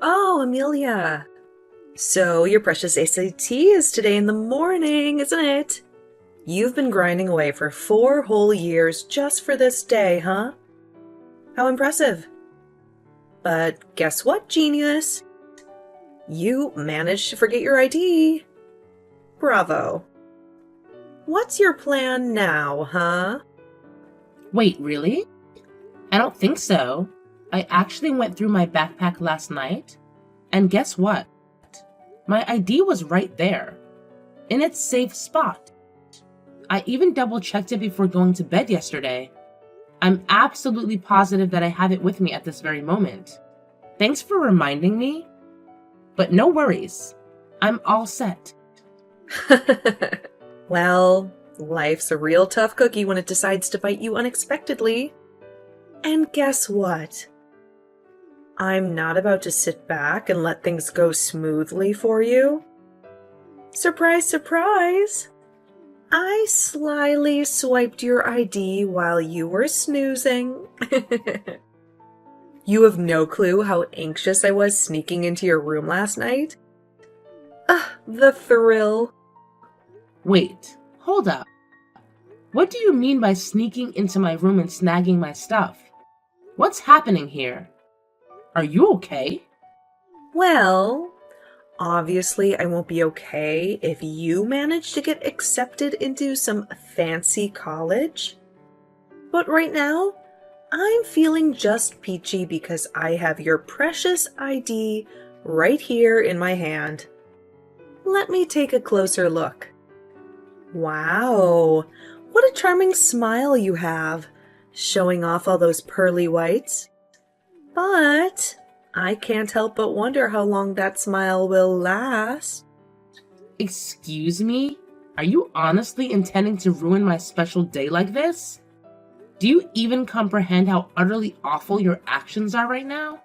Oh, Amelia. So your precious SAT is today in the morning, isn't it? You've been grinding away for 4 whole years just for this day, huh? How impressive. But guess what, genius? You managed to forget your ID. Bravo. What's your plan now, huh? Wait, really? I don't think so. I actually went through my backpack last night, and guess what? My ID was right there, in its safe spot. I even double-checked it before going to bed yesterday. I'm absolutely positive that I have it with me at this very moment. Thanks for reminding me, but no worries. I'm all set. Well, life's a real tough cookie when it decides to bite you unexpectedly. And guess what? I'm not about to sit back and let things go smoothly for you. Surprise, surprise! I slyly swiped your ID while you were snoozing. You have no clue how anxious I was sneaking into your room last night. The thrill. Wait, hold up. What do you mean by sneaking into my room and snagging my stuff? What's happening here? Are you okay? Well, obviously I won't be okay if you manage to get accepted into some fancy college. But right now, I'm feeling just peachy because I have your precious ID right here in my hand. Let me take a closer look. Wow, what a charming smile you have, showing off all those pearly whites. But I can't help but wonder how long that smile will last. Excuse me? Are you honestly intending to ruin my special day like this? Do you even comprehend how utterly awful your actions are right now?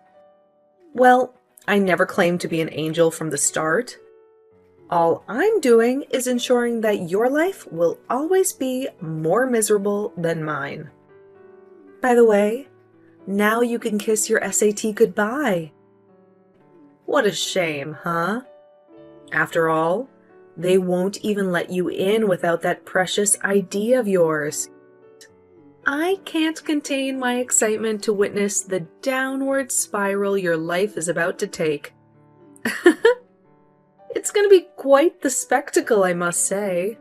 Well, I never claimed to be an angel from the start. All I'm doing is ensuring that your life will always be more miserable than mine. By the way, now you can kiss your SAT goodbye. What a shame, huh? After all, they won't even let you in without that precious ID of yours. I can't contain my excitement to witness the downward spiral your life is about to take. It's going to be quite the spectacle, I must say.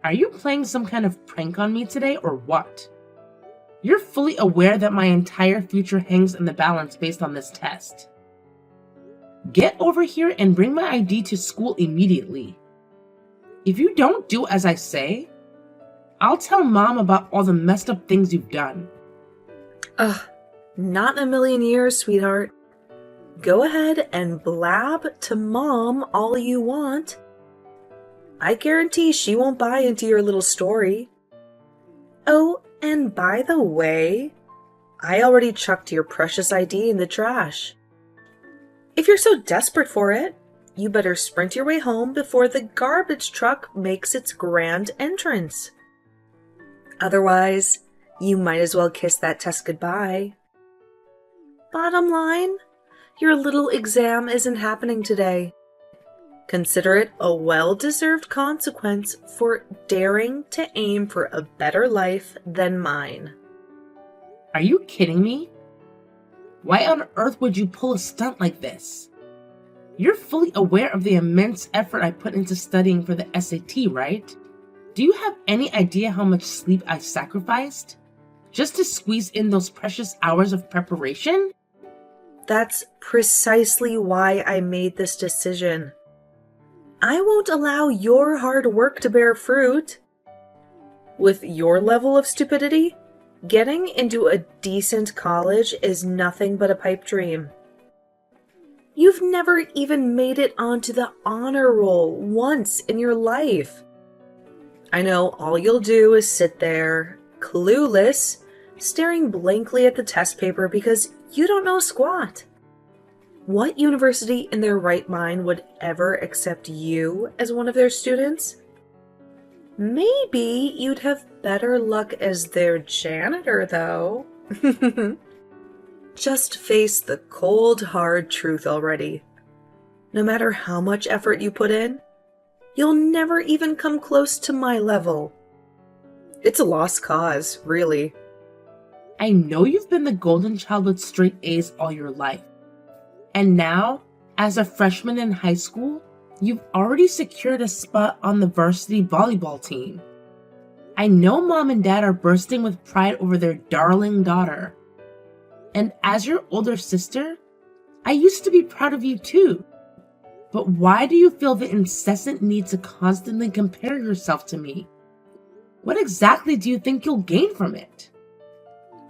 Are you playing some kind of prank on me today or what? You're fully aware that my entire future hangs in the balance based on this test. Get over here and bring my ID to school immediately. If you don't do as I say, I'll tell Mom about all the messed up things you've done. Not in a million years, sweetheart. Go ahead and blab to Mom all you want. I guarantee she won't buy into your little story. Oh, and by the way, I already chucked your precious ID in the trash. If you're so desperate for it, you better sprint your way home before the garbage truck makes its grand entrance. Otherwise, you might as well kiss that test goodbye. Bottom line, your little exam isn't happening today. Consider it a well-deserved consequence for daring to aim for a better life than mine. Are you kidding me? Why on earth would you pull a stunt like this? You're fully aware of the immense effort I put into studying for the SAT, right? Do you have any idea how much sleep I sacrificed just to squeeze in those precious hours of preparation? That's precisely why I made this decision. I won't allow your hard work to bear fruit. With your level of stupidity, getting into a decent college is nothing but a pipe dream. You've never even made it onto the honor roll once in your life. I know all you'll do is sit there, clueless, staring blankly at the test paper because you don't know squat. What university in their right mind would ever accept you as one of their students? Maybe you'd have better luck as their janitor, though. Just face the cold, hard truth already. No matter how much effort you put in, you'll never even come close to my level. It's a lost cause, really. I know you've been the golden child with straight A's all your life. And now, as a freshman in high school, you've already secured a spot on the varsity volleyball team. I know mom and dad are bursting with pride over their darling daughter. And as your older sister, I used to be proud of you too. But why do you feel the incessant need to constantly compare yourself to me? What exactly do you think you'll gain from it?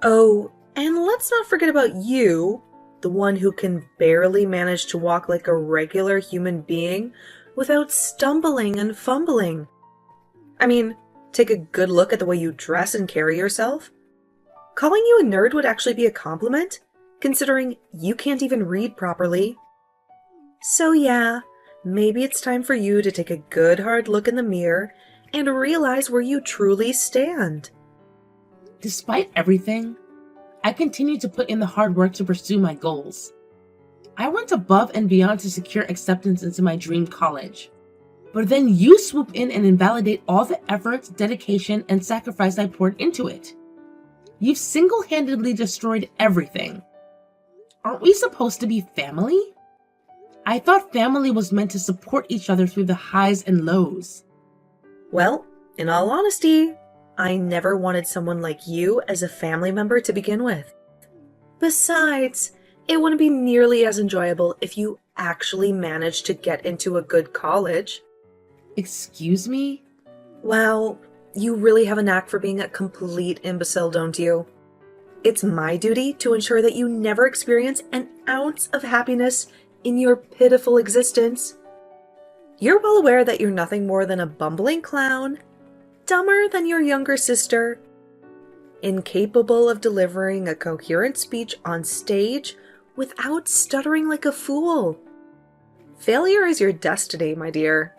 Oh, and let's not forget about you, the one who can barely manage to walk like a regular human being without stumbling and fumbling. I mean, take a good look at the way you dress and carry yourself. Calling you a nerd would actually be a compliment, considering you can't even read properly. So yeah, maybe it's time for you to take a good hard look in the mirror and realize where you truly stand. Despite everything, I continue to put in the hard work to pursue my goals. I went above and beyond to secure acceptance into my dream college. But then you swoop in and invalidate all the effort, dedication, and sacrifice I poured into it. You've single-handedly destroyed everything. Aren't we supposed to be family? I thought family was meant to support each other through the highs and lows. Well, in all honesty, I never wanted someone like you as a family member to begin with. Besides, it wouldn't be nearly as enjoyable if you actually managed to get into a good college. Excuse me? Wow, you really have a knack for being a complete imbecile, don't you? It's my duty to ensure that you never experience an ounce of happiness in your pitiful existence. You're well aware that you're nothing more than a bumbling clown, dumber than your younger sister, incapable of delivering a coherent speech on stage without stuttering like a fool. Failure is your destiny, my dear.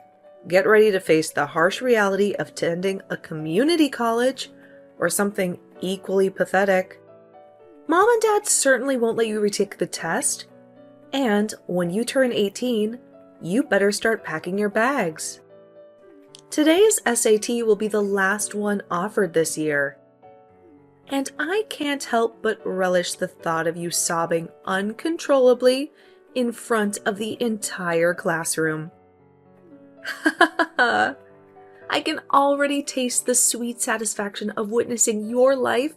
Get ready to face the harsh reality of attending a community college or something equally pathetic. Mom and Dad certainly won't let you retake the test, and when you turn 18, you better start packing your bags. Today's SAT will be the last one offered this year, and I can't help but relish the thought of you sobbing uncontrollably in front of the entire classroom. I can already taste the sweet satisfaction of witnessing your life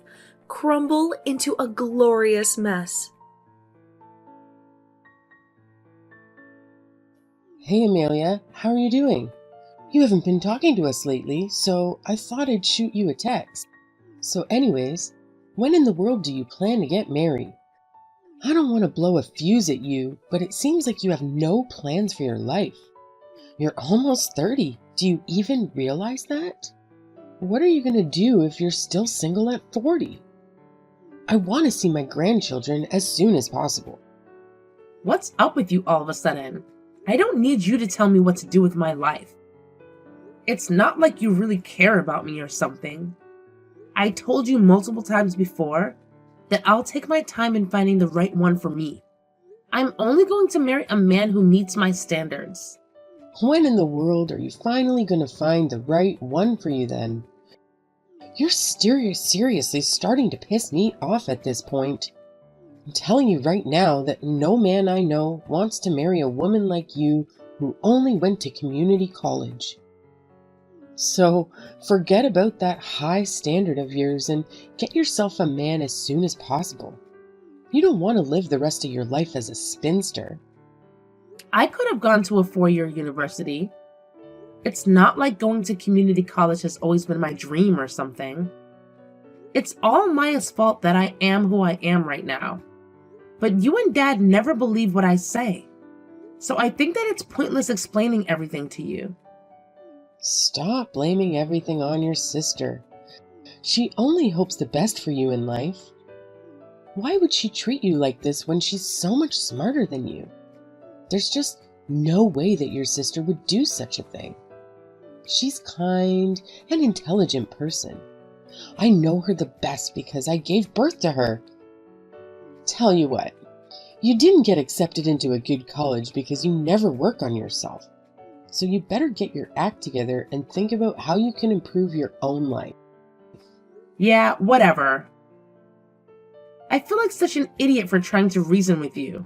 crumble into a glorious mess. Hey Amelia, how are you doing? You haven't been talking to us lately, so I thought I'd shoot you a text. So anyways, when in the world do you plan to get married? I don't want to blow a fuse at you, but it seems like you have no plans for your life. You're almost 30. Do you even realize that? What are you going to do if you're still single at 40? I want to see my grandchildren as soon as possible. What's up with you all of a sudden? I don't need you to tell me what to do with my life. It's not like you really care about me or something. I told you multiple times before that I'll take my time in finding the right one for me. I'm only going to marry a man who meets my standards. When in the world are you finally going to find the right one for you then? You're seriously starting to piss me off at this point. I'm telling you right now that no man I know wants to marry a woman like you who only went to community college. So forget about that high standard of yours and get yourself a man as soon as possible. You don't want to live the rest of your life as a spinster. I could have gone to a 4-year university. It's not like going to community college has always been my dream or something. It's all Maya's fault that I am who I am right now. But you and Dad never believe what I say. So I think that it's pointless explaining everything to you. Stop blaming everything on your sister. She only hopes the best for you in life. Why would she treat you like this when she's so much smarter than you? There's just no way that your sister would do such a thing. She's kind and intelligent person. I know her the best because I gave birth to her. Tell you what, you didn't get accepted into a good college because you never work on yourself. So you better get your act together and think about how you can improve your own life. Yeah, whatever. I feel like such an idiot for trying to reason with you.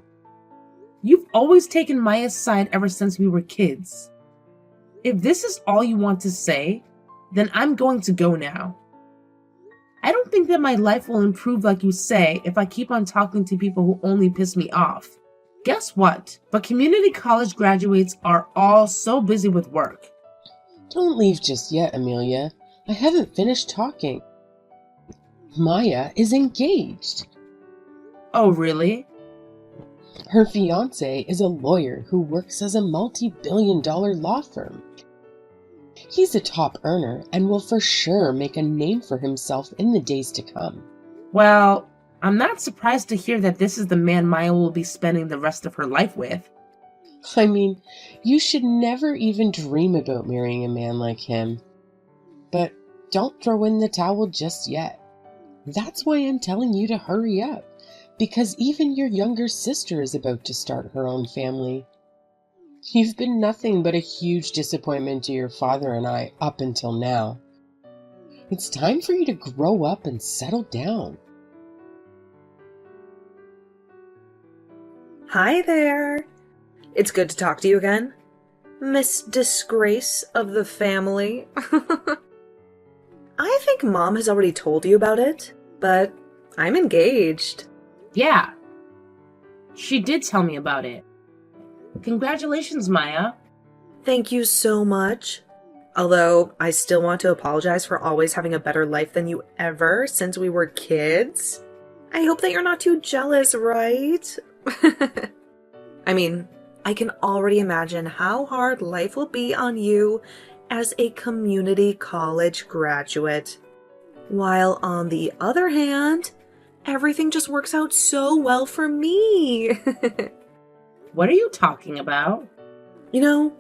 You've always taken Maya's side ever since we were kids. If this is all you want to say, then I'm going to go now. I don't think that my life will improve like you say if I keep on talking to people who only piss me off. Guess what? But community college graduates are all so busy with work. Don't leave just yet, Amelia. I haven't finished talking. Maya is engaged. Oh, really? Her fiancé is a lawyer who works as a multi-billion-dollar law firm. He's a top earner and will for sure make a name for himself in the days to come. Well, I'm not surprised to hear that this is the man Maya will be spending the rest of her life with. I mean, you should never even dream about marrying a man like him. But don't throw in the towel just yet. That's why I'm telling you to hurry up, because even your younger sister is about to start her own family. You've been nothing but a huge disappointment to your father and I up until now. It's time for you to grow up and settle down. Hi there. It's good to talk to you again, Miss Disgrace of the family. I think Mom has already told you about it, but I'm engaged. Yeah. She did tell me about it. Congratulations, Maya. Thank you so much. Although I still want to apologize for always having a better life than you ever since we were kids. I hope that you're not too jealous, right? I mean, I can already imagine how hard life will be on you as a community college graduate. While on the other hand, everything just works out so well for me. What are you talking about? You know,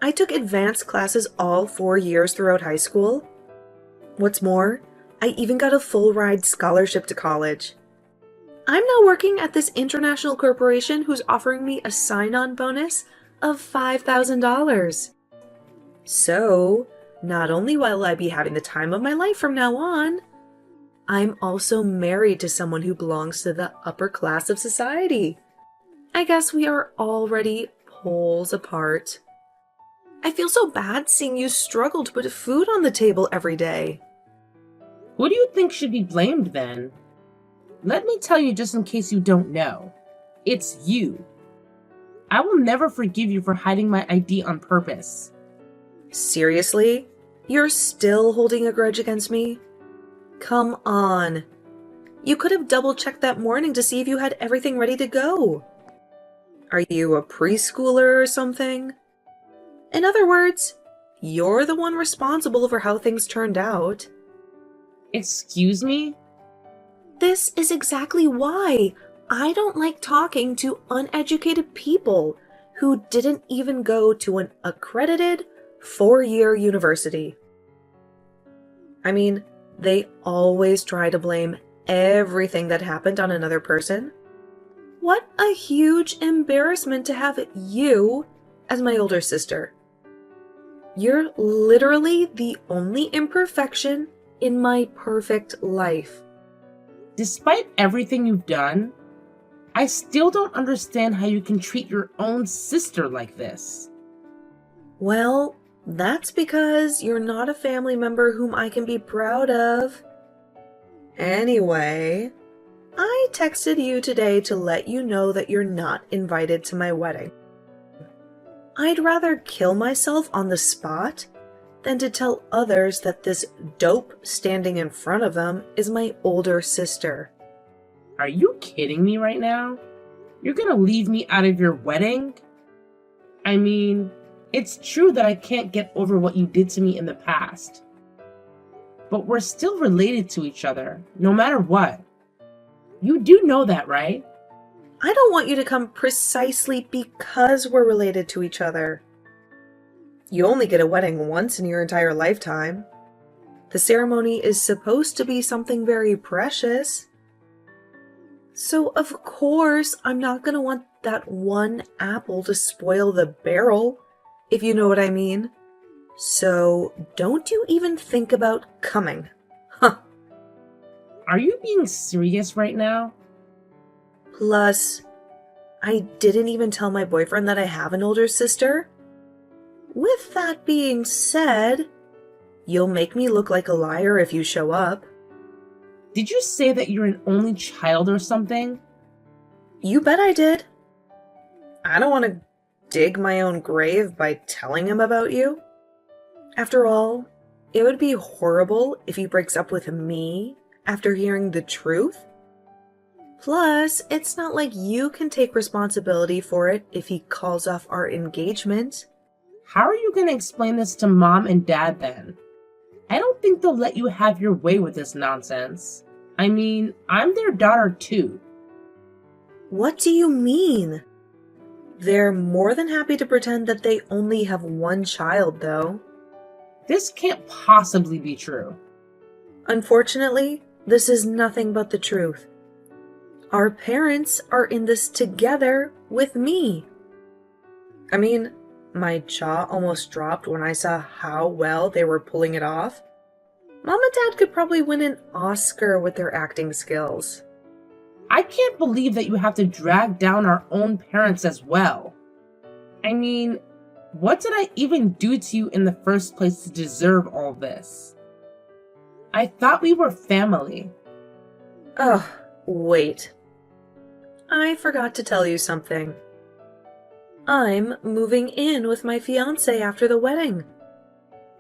I took advanced classes all 4 years throughout high school. What's more, I even got a full ride scholarship to college. I'm now working at this international corporation who's offering me a sign-on bonus of $5,000. So, not only will I be having the time of my life from now on, I'm also married to someone who belongs to the upper class of society. I guess we are already poles apart. I feel so bad seeing you struggle to put food on the table every day. Who do you think should be blamed then? Let me tell you just in case you don't know. It's you. I will never forgive you for hiding my ID on purpose. Seriously? You're still holding a grudge against me? Come on. You could have double-checked that morning to see if you had everything ready to go. Are you a preschooler or something? In other words, you're the one responsible for how things turned out. Excuse me? This is exactly why I don't like talking to uneducated people who didn't even go to an accredited 4-year university. I mean, they always try to blame everything that happened on another person. What a huge embarrassment to have you as my older sister. You're literally the only imperfection in my perfect life. Despite everything you've done, I still don't understand how you can treat your own sister like this. Well, that's because you're not a family member whom I can be proud of. Anyway, I texted you today to let you know that you're not invited to my wedding. I'd rather kill myself on the spot than to tell others that this dope standing in front of them is my older sister. Are you kidding me right now? You're gonna leave me out of your wedding? I mean, it's true that I can't get over what you did to me in the past. But we're still related to each other, no matter what. You do know that, right? I don't want you to come precisely because we're related to each other. You only get a wedding once in your entire lifetime. The ceremony is supposed to be something very precious. So, of course, I'm not gonna want that one apple to spoil the barrel, if you know what I mean. So, don't you even think about coming. Huh. Are you being serious right now? Plus, I didn't even tell my boyfriend that I have an older sister. With that being said, you'll make me look like a liar if you show up. Did you say that you're an only child or something? You bet I did. I don't want to dig my own grave by telling him about you. After all, it would be horrible if he breaks up with me after hearing the truth. Plus, it's not like you can take responsibility for it if he calls off our engagement. How are you going to explain this to Mom and Dad then? I don't think they'll let you have your way with this nonsense. I mean, I'm their daughter too. What do you mean? They're more than happy to pretend that they only have one child, though. This can't possibly be true. Unfortunately, this is nothing but the truth. Our parents are in this together with me. I mean, my jaw almost dropped when I saw how well they were pulling it off. Mom and Dad could probably win an Oscar with their acting skills. I can't believe that you have to drag down our own parents as well. I mean, what did I even do to you in the first place to deserve all this? I thought we were family. Oh, wait. I forgot to tell you something. I'm moving in with my fiancé after the wedding.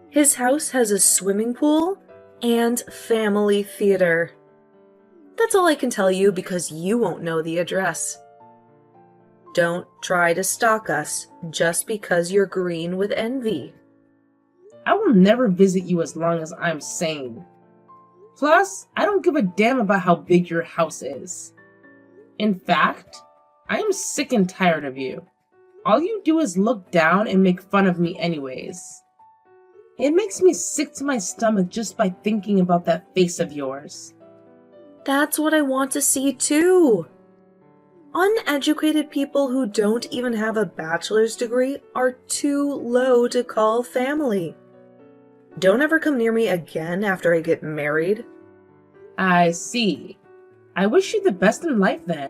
His house has a swimming pool and family theater. That's all I can tell you because you won't know the address. Don't try to stalk us just because you're green with envy. I will never visit you as long as I'm sane. Plus, I don't give a damn about how big your house is. In fact, I am sick and tired of you. All you do is look down and make fun of me anyways. It makes me sick to my stomach just by thinking about that face of yours. That's what I want to see too. Uneducated people who don't even have a bachelor's degree are too low to call family. Don't ever come near me again after I get married. I see. I wish you the best in life then.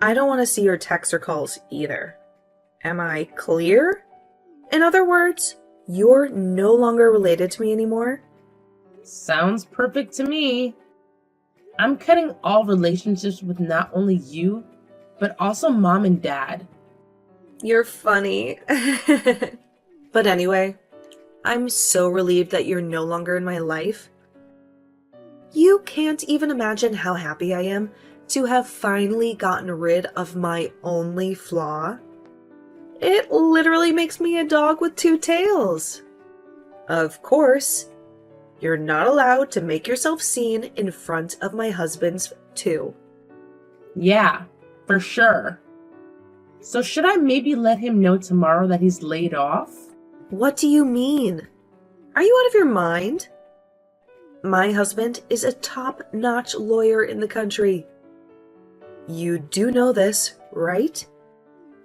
I don't want to see your texts or calls either. Am I clear? In other words, you're no longer related to me anymore? Sounds perfect to me. I'm cutting all relationships with not only you, but also Mom and Dad. You're funny. But anyway, I'm so relieved that you're no longer in my life. You can't even imagine how happy I am to have finally gotten rid of my only flaw. It literally makes me a dog with two tails. Of course, you're not allowed to make yourself seen in front of my husband's too. Yeah, for sure. So should I maybe let him know tomorrow that he's laid off? What do you mean? Are you out of your mind? My husband is a top-notch lawyer in the country. You do know this, right?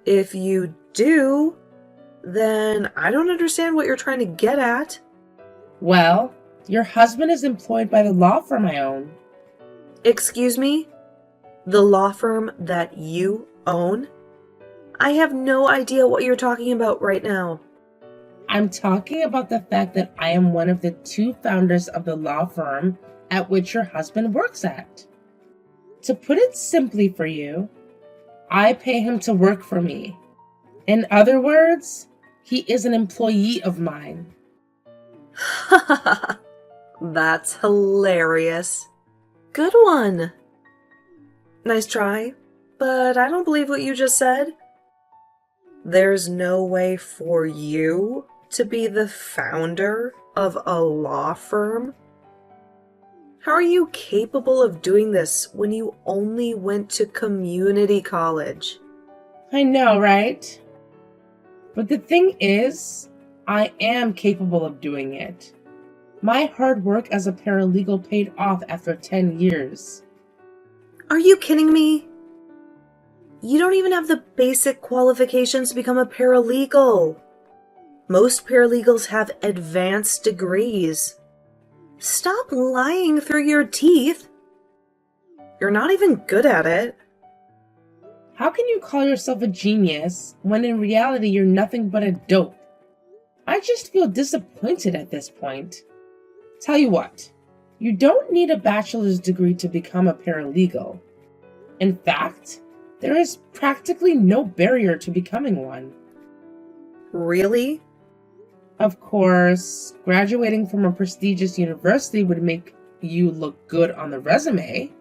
If you do, then I don't understand what you're trying to get at. Well, your husband is employed by the law firm I own. Excuse me? The law firm that you own? I have no idea what you're talking about right now. I'm talking about the fact that I am one of the two founders of the law firm at which your husband works at. To put it simply for you, I pay him to work for me. In other words, he is an employee of mine. That's hilarious. Good one. Nice try, but I don't believe what you just said. There's no way for you to be the founder of a law firm? How are you capable of doing this when you only went to community college? I know, right? But the thing is, I am capable of doing it. My hard work as a paralegal paid off after 10 years. Are you kidding me? You don't even have the basic qualifications to become a paralegal. Most paralegals have advanced degrees. Stop lying through your teeth. You're not even good at it. How can you call yourself a genius when in reality you're nothing but a dope? I just feel disappointed at this point. Tell you what, you don't need a bachelor's degree to become a paralegal. In fact, there is practically no barrier to becoming one. Really? Of course, graduating from a prestigious university would make you look good on the resume,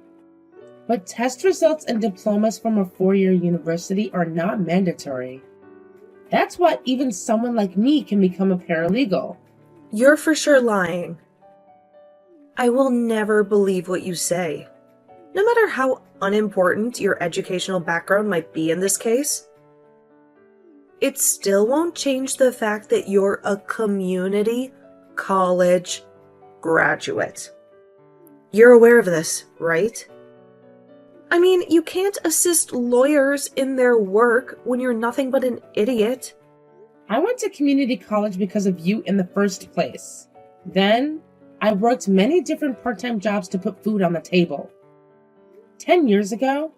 but test results and diplomas from a 4-year university are not mandatory. That's why even someone like me can become a paralegal. You're for sure lying. I will never believe what you say. No matter how unimportant your educational background might be in this case, it still won't change the fact that you're a community college graduate. You're aware of this, right? I mean, you can't assist lawyers in their work when you're nothing but an idiot. I went to community college because of you in the first place. Then, I worked many different part-time jobs to put food on the table. 10 years ago,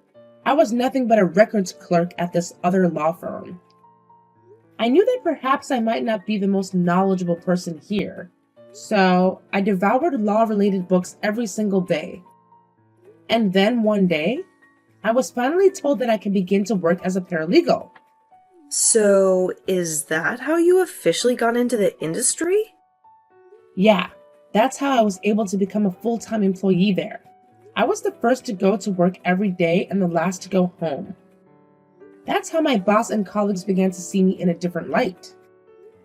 I was nothing but a records clerk at this other law firm. I knew that perhaps I might not be the most knowledgeable person here, so I devoured law-related books every single day. And then one day, I was finally told that I could begin to work as a paralegal. So, is that how you officially got into the industry? Yeah, that's how I was able to become a full-time employee there. I was the first to go to work every day and the last to go home. That's how my boss and colleagues began to see me in a different light.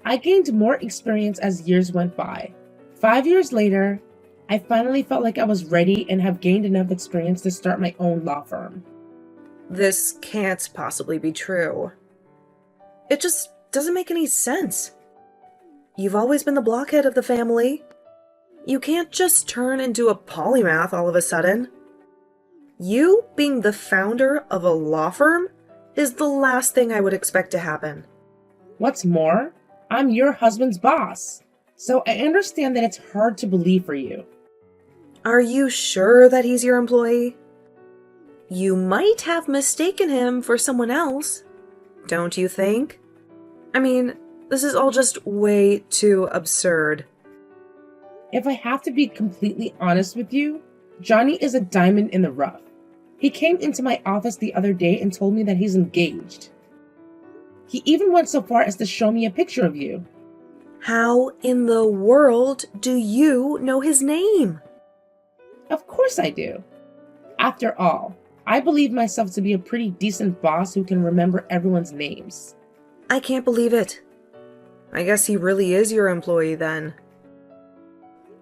I gained more experience as years went by. 5 years later, I finally felt like I was ready and have gained enough experience to start my own law firm. This can't possibly be true. It just doesn't make any sense. You've always been the blockhead of the family. You can't just turn into a polymath all of a sudden. You being the founder of a law firm is the last thing I would expect to happen. What's more, I'm your husband's boss, so I understand that it's hard to believe for you. Are you sure that he's your employee? You might have mistaken him for someone else, don't you think? I mean, this is all just way too absurd. If I have to be completely honest with you, Johnny is a diamond in the rough. He came into my office the other day and told me that he's engaged. He even went so far as to show me a picture of you. How in the world do you know his name? Of course I do. After all, I believe myself to be a pretty decent boss who can remember everyone's names. I can't believe it. I guess he really is your employee then.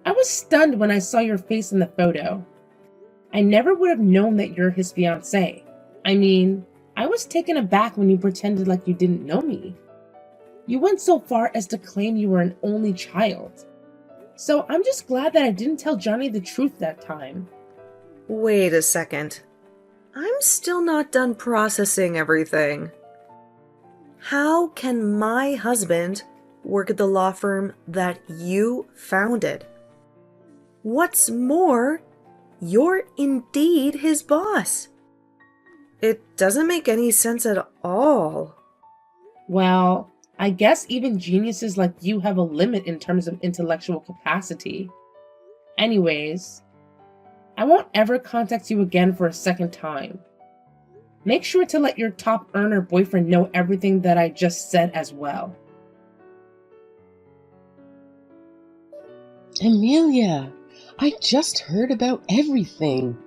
I was stunned when I saw your face in the photo. I never would have known that you're his fiancée. I mean, I was taken aback when you pretended like you didn't know me. You went so far as to claim you were an only child. So I'm just glad that I didn't tell Johnny the truth that time. Wait a second. I'm still not done processing everything. How can my husband work at the law firm that you founded? What's more, you're indeed his boss. It doesn't make any sense at all. Well, I guess even geniuses like you have a limit in terms of intellectual capacity. Anyways, I won't ever contact you again for a second time. Make sure to let your top earner boyfriend know everything that I just said as well. Amelia, I just heard about everything.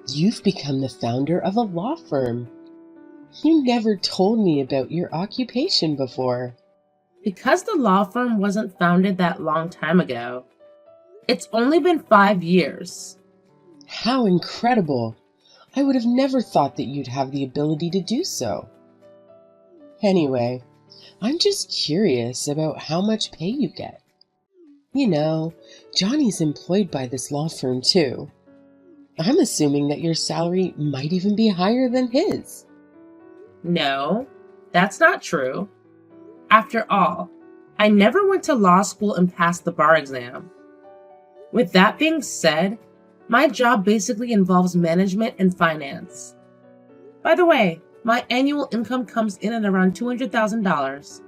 You've become the founder of a law firm. You never told me about your occupation before. Because the law firm wasn't founded that long time ago, it's only been 5 years. How incredible! I would have never thought that you'd have the ability to do so. Anyway, I'm just curious about how much pay you get. You know, Johnny's employed by this law firm too. I'm assuming that your salary might even be higher than his. No, that's not true. After all, I never went to law school and passed the bar exam. With that being said, my job basically involves management and finance. By the way, my annual income comes in at around $200,000.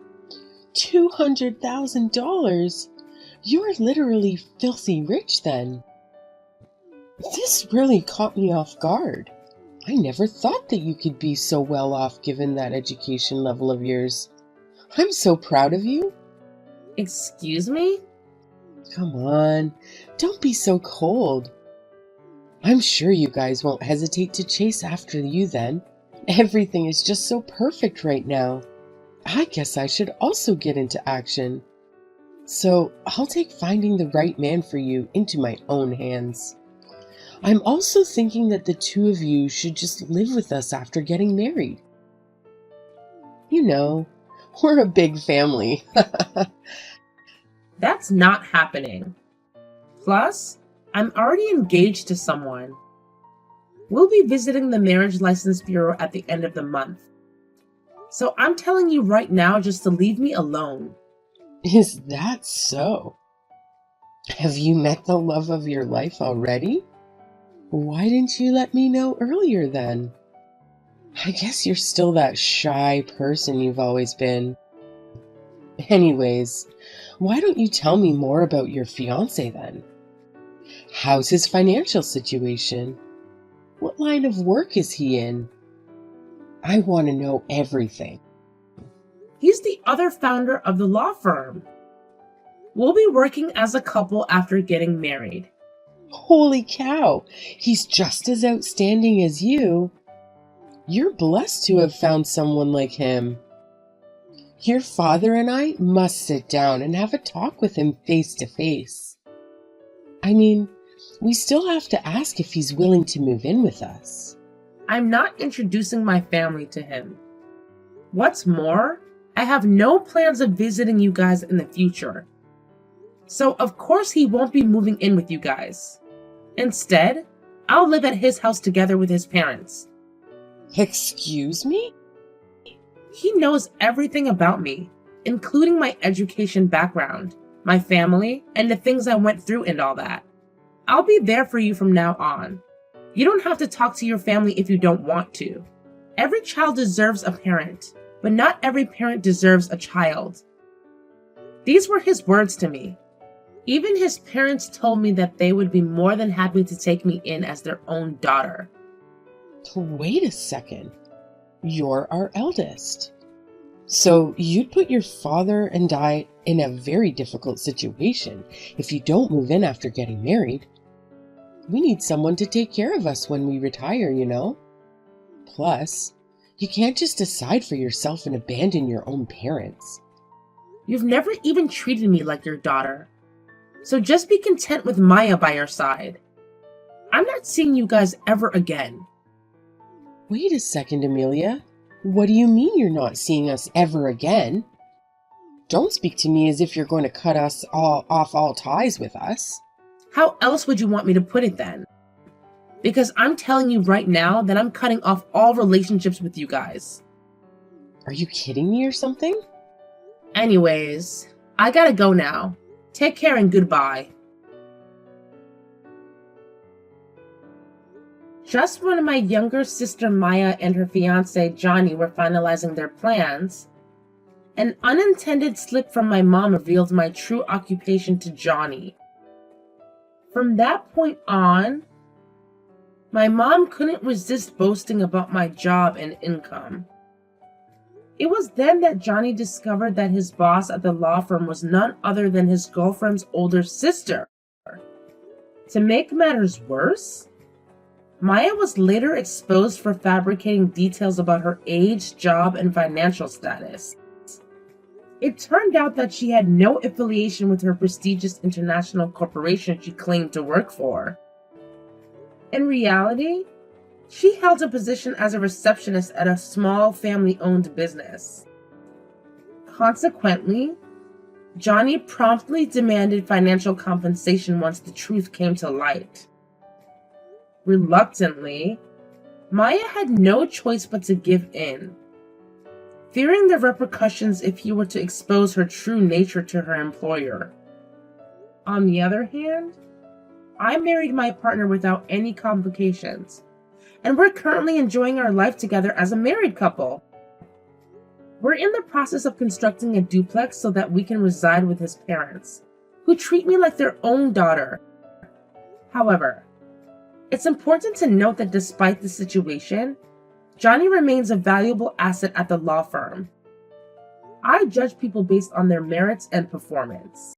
$200,000? You're literally filthy rich then. This really caught me off guard. I never thought that you could be so well off given that education level of yours. I'm so proud of you. Excuse me? Come on, don't be so cold. I'm sure you guys won't hesitate to chase after you then. Everything is just so perfect right now. I guess I should also get into action. So I'll take finding the right man for you into my own hands. I'm also thinking that the two of you should just live with us after getting married. You know, we're a big family. That's not happening. Plus, I'm already engaged to someone. We'll be visiting the Marriage License Bureau at the end of the month. So I'm telling you right now just to leave me alone. Is that so? Have you met the love of your life already? Why didn't you let me know earlier then? I guess you're still that shy person you've always been. Anyways, why don't you tell me more about your fiancé then? How's his financial situation? What line of work is he in? I want to know everything. He's the other founder of the law firm. We'll be working as a couple after getting married. Holy cow, he's just as outstanding as you. You're blessed to have found someone like him. Your father and I must sit down and have a talk with him face to face. I mean, we still have to ask if he's willing to move in with us. I'm not introducing my family to him. What's more, I have no plans of visiting you guys in the future. So of course he won't be moving in with you guys. Instead, I'll live at his house together with his parents. Excuse me? He knows everything about me, including my education background, my family, and the things I went through and all that. I'll be there for you from now on. You don't have to talk to your family if you don't want to. Every child deserves a parent, but not every parent deserves a child. These were his words to me. Even his parents told me that they would be more than happy to take me in as their own daughter. Wait a second. You're our eldest. So you'd put your father and I in a very difficult situation if you don't move in after getting married. We need someone to take care of us when we retire, you know? Plus, you can't just decide for yourself and abandon your own parents. You've never even treated me like your daughter. So just be content with Maya by your side. I'm not seeing you guys ever again. Wait a second, Amelia. What do you mean you're not seeing us ever again? Don't speak to me as if you're going to cut us off all ties with us. How else would you want me to put it then? Because I'm telling you right now that I'm cutting off all relationships with you guys. Are you kidding me or something? Anyways, I gotta go now. Take care and goodbye. Just when my younger sister Maya and her fiancé Johnny were finalizing their plans, an unintended slip from my mom revealed my true occupation to Johnny. From that point on, my mom couldn't resist boasting about my job and income. It was then that Johnny discovered that his boss at the law firm was none other than his girlfriend's older sister. To make matters worse, Maya was later exposed for fabricating details about her age, job, and financial status. It turned out that she had no affiliation with her prestigious international corporation she claimed to work for. In reality, she held a position as a receptionist at a small family-owned business. Consequently, Johnny promptly demanded financial compensation once the truth came to light. Reluctantly, Maya had no choice but to give in, fearing the repercussions if he were to expose her true nature to her employer. On the other hand, I married my partner without any complications, and we're currently enjoying our life together as a married couple. We're in the process of constructing a duplex so that we can reside with his parents, who treat me like their own daughter. However, it's important to note that despite the situation, Johnny remains a valuable asset at the law firm. I judge people based on their merits and performance.